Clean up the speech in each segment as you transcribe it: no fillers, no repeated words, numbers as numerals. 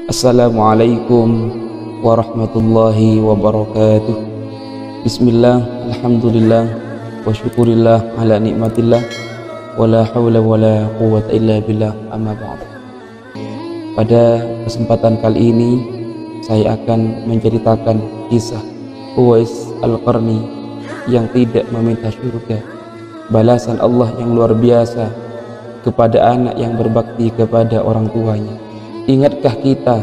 Assalamualaikum warahmatullahi wabarakatuh. Bismillah, alhamdulillah, wa syukurillah ala nikmatillah, wa la hawla wa la quwwata illa billah, amma ba'd. Pada kesempatan kali ini saya akan menceritakan kisah Uwais Al-Qarni yang tidak meminta surga, balasan Allah yang luar biasa kepada anak yang berbakti kepada orang tuanya. Ingatkah kita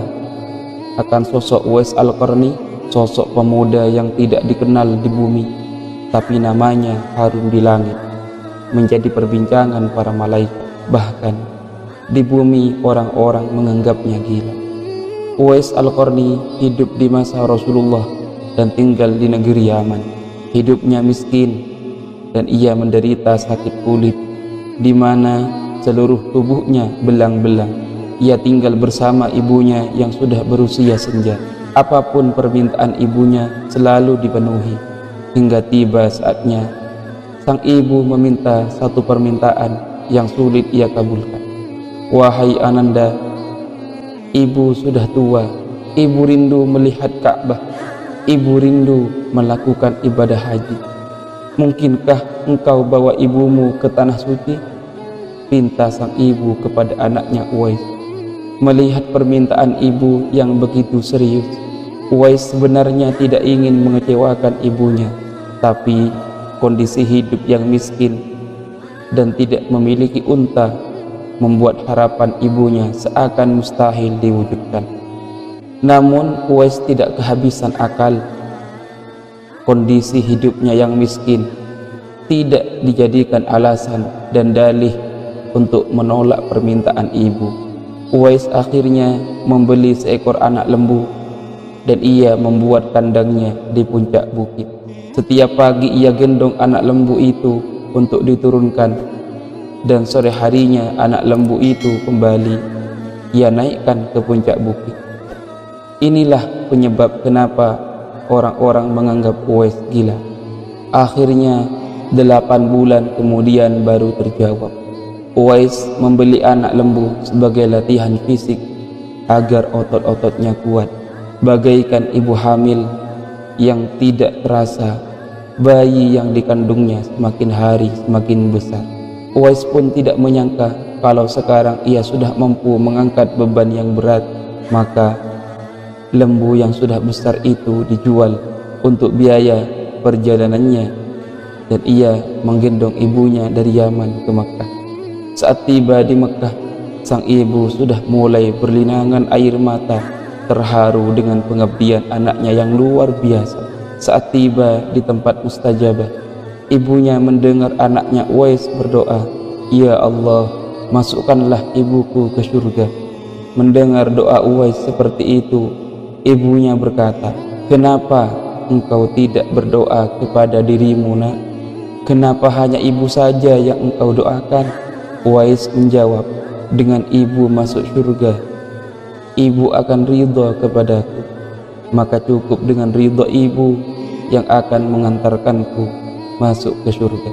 akan sosok Uwais Al-Qarni, sosok pemuda yang tidak dikenal di bumi, tapi namanya harum di langit, menjadi perbincangan para malaikat. Bahkan di bumi orang-orang menganggapnya gila. Uwais Al-Qarni hidup di masa Rasulullah dan tinggal di negeri Yaman. Hidupnya miskin dan ia menderita sakit kulit, di mana seluruh tubuhnya belang-belang. Ia tinggal bersama ibunya yang sudah berusia senja. Apapun permintaan ibunya selalu dipenuhi, hingga tiba saatnya sang ibu meminta satu permintaan yang sulit ia kabulkan. Wahai Ananda, ibu sudah tua, ibu rindu melihat Ka'bah, ibu rindu melakukan ibadah haji. Mungkinkah engkau bawa ibumu ke tanah suci? Pinta sang ibu kepada anaknya Uwais. Melihat permintaan ibu yang begitu serius, Uwais sebenarnya tidak ingin mengecewakan ibunya, tapi kondisi hidup yang miskin dan tidak memiliki unta membuat harapan ibunya seakan mustahil diwujudkan. Namun Uwais tidak kehabisan akal. Kondisi hidupnya yang miskin tidak dijadikan alasan dan dalih untuk menolak permintaan ibu. Uwais akhirnya membeli seekor anak lembu dan ia membuat kandangnya di puncak bukit. Setiap pagi ia gendong anak lembu itu untuk diturunkan, dan sore harinya anak lembu itu kembali ia naikkan ke puncak bukit. Inilah penyebab kenapa orang-orang menganggap Uwais gila. Akhirnya 8 bulan kemudian baru terjawab. Uwais membeli anak lembu sebagai latihan fisik agar otot-ototnya kuat, bagaikan ibu hamil yang tidak terasa bayi yang dikandungnya semakin hari semakin besar. Uwais pun tidak menyangka kalau sekarang ia sudah mampu mengangkat beban yang berat. Maka lembu yang sudah besar itu dijual untuk biaya perjalanannya, dan ia menggendong ibunya dari Yaman ke Makkah. Saat tiba di Mekah, sang ibu sudah mulai berlinangan air mata, terharu dengan pengabdian anaknya yang luar biasa. Saat tiba di tempat mustajabah, ibunya mendengar anaknya Uwais berdoa, "Ya Allah, masukkanlah ibuku ke surga." Mendengar doa Uwais seperti itu, ibunya berkata, "Kenapa engkau tidak berdoa kepada dirimu, nak? Kenapa hanya ibu saja yang engkau doakan?" Uwais menjawab, "Dengan ibu masuk surga, ibu akan ridha kepadaku, maka cukup dengan ridha ibu yang akan mengantarkanku masuk ke surga."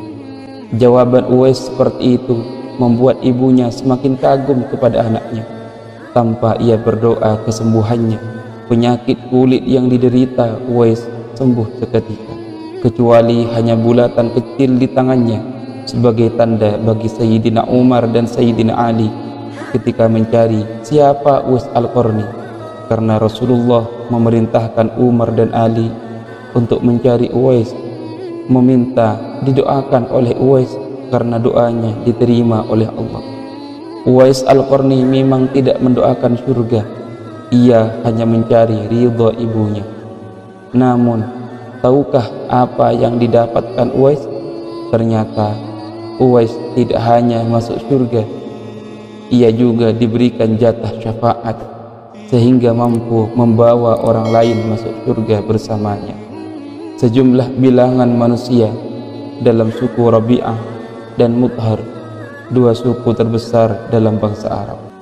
Jawaban Uwais seperti itu membuat ibunya semakin kagum kepada anaknya. Tanpa ia berdoa kesembuhannya, penyakit kulit yang diderita Uwais sembuh seketika, kecuali hanya bulatan kecil di tangannya sebagai tanda bagi Sayyidina Umar dan Sayyidina Ali ketika mencari siapa Uwais Al-Qarni, karena Rasulullah memerintahkan Umar dan Ali untuk mencari Uwais, meminta didoakan oleh Uwais karena doanya diterima oleh Allah. Uwais Al-Qarni memang tidak mendoakan surga, ia hanya mencari ridha ibunya. Namun tahukah apa yang didapatkan Uwais? Ternyata Uwais tidak hanya masuk surga, ia juga diberikan jatah syafaat sehingga mampu membawa orang lain masuk surga bersamanya. Sejumlah bilangan manusia dalam suku Rabi'ah dan Mudhar, 2 suku terbesar dalam bangsa Arab.